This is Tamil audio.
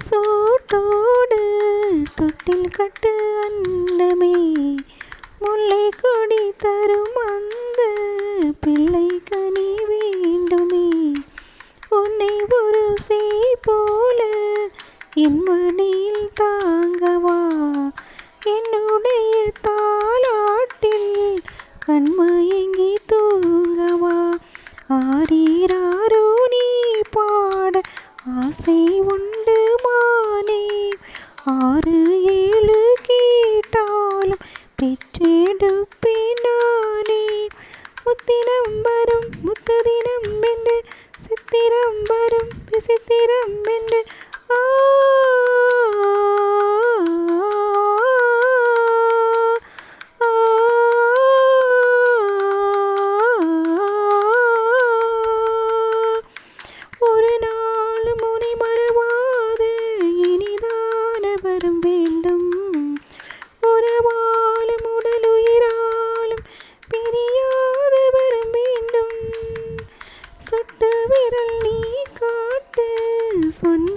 சோட்டோடு தொட்டில் கட்டு அன்னமே, முல்லை கொடி தரும் அந்த பிள்ளை கனி வேண்டுமே. உன்னை ஒரு சேய் போல என் மடியில் தாங்கவா, என்னுடைய தாலாட்டில் கண்மயங்கி தூங்கவா. ஆரீராரோ நீ பாட ஆசை உண்டு மானே, 6 7 கேட்டாலும் பெற்றெடுப்பேன் நானே. முத்தினம் வரும் முத்ததினம் என்று, சித்திரம் வரும் விசித்திரம் என்று, ஒரு நாள் முனை மறவாது இனிதான வரும் வேண்டும். உறவாலும் உடலுயிராலும் பிரியாத வரும் வேண்டும். சுட்டு விரல் நீ காட்டு சொன்ன